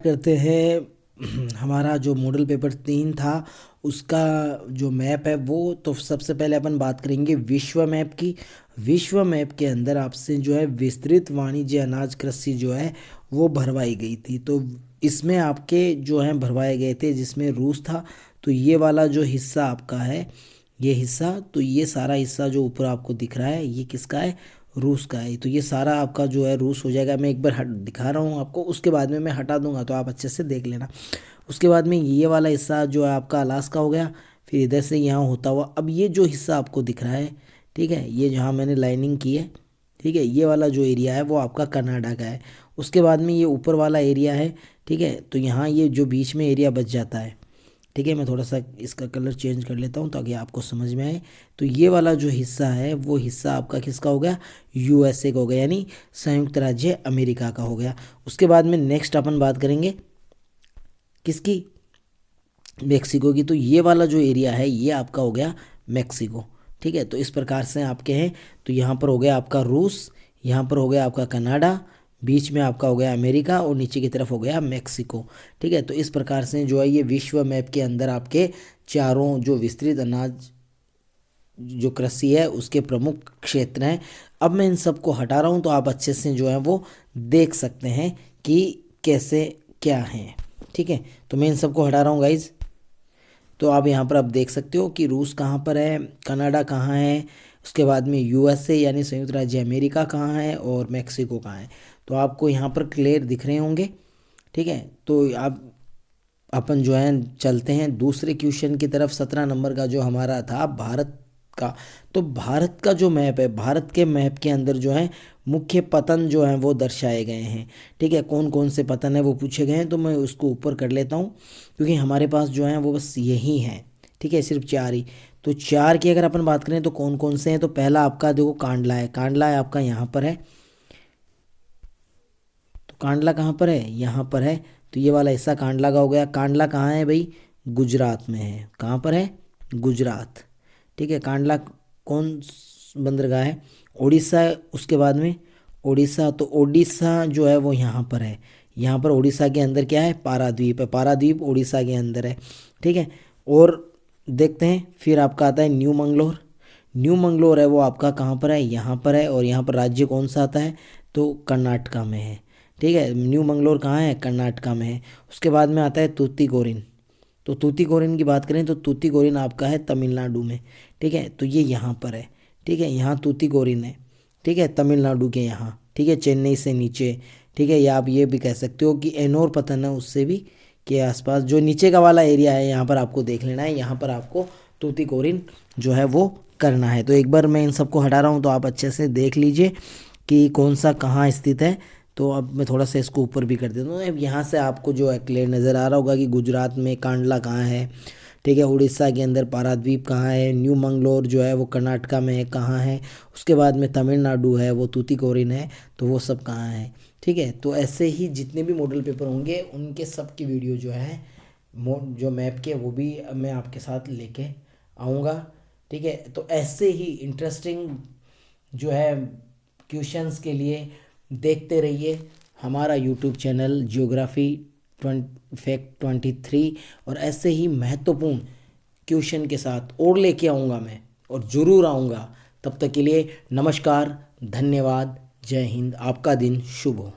करते हैं हमारा जो मॉडल पेपर 3 था उसका जो मैप है वो। तो सबसे पहले अपन बात करेंगे विश्व मैप की। विश्व मैप के अंदर आपसे जो है विस्तृत वाणिज्य अनाज कृषि जो है वो भरवाई गई थी। तो इसमें आपके जो हैं भरवाए गए थे जिसमें रूस था। तो ये वाला जो हिस्सा आपका है, ये हिस्सा, तो ये सारा हिस्सा जो ऊपर आपको दिख रहा है ये किसका है? रूस का है। तो ये सारा आपका जो है रूस हो जाएगा। मैं एक बार हट दिखा रहा हूँ आपको, उसके बाद में मैं हटा दूंगा तो आप अच्छे से देख लेना। उसके बाद में ये वाला हिस्सा जो है आपका अलास्का हो गया। फिर इधर से यहाँ होता हुआ अब ये जो हिस्सा आपको दिख रहा है, ठीक है, ये जहाँ मैंने लाइनिंग की है, ठीक है, ये वाला जो एरिया है वो आपका कनाडा का है। उसके बाद में ये ऊपर वाला एरिया है, ठीक है। तो यहाँ ये जो बीच में एरिया बच जाता है, ठीक है। मैं थोड़ा सा इसका कलर चेंज कर लेता हूँ ताकि आपको समझ में आए। तो ये वाला जो हिस्सा है वो हिस्सा आपका किसका हो गया? यूएसए का हो गया, यानी संयुक्त राज्य अमेरिका का हो गया। उसके बाद में नेक्स्ट अपन बात करेंगे किसकी? मेक्सिको की। तो ये वाला जो एरिया है ये आपका हो गया मेक्सिको, ठीक है। तो इस प्रकार से आपके हैं। तो यहाँ पर हो गया आपका रूस, यहाँ पर हो गया आपका कनाडा, बीच में आपका हो गया अमेरिका और नीचे की तरफ हो गया मेक्सिको, ठीक है। तो इस प्रकार से जो है ये विश्व मैप के अंदर आपके चारों जो विस्तृत अनाज जो कृषि है उसके प्रमुख क्षेत्र हैं। अब मैं इन सबको हटा रहा हूँ तो आप अच्छे से जो है वो देख सकते हैं कि कैसे क्या है, ठीक है। तो मैं इन सबको हटा रहा हूँ गाइज। तो आप यहाँ पर आप देख सकते हो कि रूस कहाँ पर है, कनाडा कहाँ है, उसके बाद में यूएसए यानी संयुक्त राज्य अमेरिका कहाँ है और मेक्सिको कहाँ है। तो आपको यहाँ पर क्लियर दिख रहे होंगे, ठीक है। तो आप अपन जो है चलते हैं दूसरे क्वेश्चन की तरफ। 17 नंबर का जो हमारा था भारत का। तो भारत का जो मैप है, भारत के मैप के अंदर जो है मुख्य पतन जो है वो दर्शाए गए हैं, ठीक है। कौन कौन से पतन है वो पूछे गए हैं तो मैं उसको ऊपर कर लेता हूँ क्योंकि हमारे पास जो है वो बस यही हैं, ठीक है, सिर्फ 4 ही। तो 4 की अगर अपन बात करें तो कौन कौन से हैं? तो पहला आपका देखो कांडला है, कांडला है आपका यहाँ पर है। तो कांडला कहाँ पर है? यहाँ पर है। तो ये वाला हिस्सा कांडला का हो गया। कांडला कहाँ है भाई? गुजरात में है। कहाँ पर है? गुजरात, ठीक है। कांडला कौन बंदरगाह है? उड़ीसा है। उसके बाद में उड़ीसा, तो उड़ीसा जो है वो यहाँ पर है। यहाँ पर उड़ीसा के अंदर क्या है? पारादीप है। पारादीप उड़ीसा के अंदर है, ठीक है। और देखते हैं फिर आपका आता है न्यू मंगलोर। न्यू मंगलोर है वो आपका कहाँ पर है? यहाँ पर है। और यहाँ पर राज्य कौन सा आता है? तो कर्नाटका में है, ठीक है। न्यू मंगलोर कहाँ है? कर्नाटका में है। उसके बाद में आता है तूतीकोरिन। तो तूतीकोरिन की बात करें तो तूतीकोरिन आपका है तमिलनाडु में, ठीक है। तो ये यहाँ पर है, ठीक है, यहाँ तूतीकोरिन है, ठीक है, तमिलनाडु के यहाँ, ठीक है, चेन्नई से नीचे, ठीक है। या आप ये भी कह सकते हो कि एनोर पतन है उससे भी के आसपास जो नीचे का वाला एरिया है यहाँ पर आपको देख लेना है। यहाँ पर आपको तूतीकोरिन जो है वो करना है। तो एक बार मैं इन सबको हटा रहा हूँ तो आप अच्छे से देख लीजिए कि कौन सा कहाँ स्थित है। तो अब मैं थोड़ा सा इसको ऊपर भी कर देता हूँ। अब यहाँ से आपको जो है क्लियर नज़र आ रहा होगा कि गुजरात में कांडला कहाँ है, ठीक है। उड़ीसा के अंदर पारादीप कहाँ है, न्यू मंगलोर जो है वो कर्नाटका में है कहाँ है, उसके बाद में तमिलनाडु है वो तूतीकोरिन है, तो वो सब कहाँ है, ठीक है। तो ऐसे ही जितने भी मॉडल पेपर होंगे उनके सब की वीडियो जो है जो मैप के वो भी मैं आपके साथ लेके आऊँगा, ठीक है। तो ऐसे ही इंटरेस्टिंग जो है क्वेश्चंस के लिए देखते रहिए हमारा यूट्यूब चैनल जियोग्राफी फैक्ट 23। और ऐसे ही महत्वपूर्ण क्वेश्चन के साथ और लेके आऊँगा मैं, और ज़रूर आऊँगा। तब तक के लिए नमस्कार, धन्यवाद, जय हिंद, आपका दिन शुभ हो।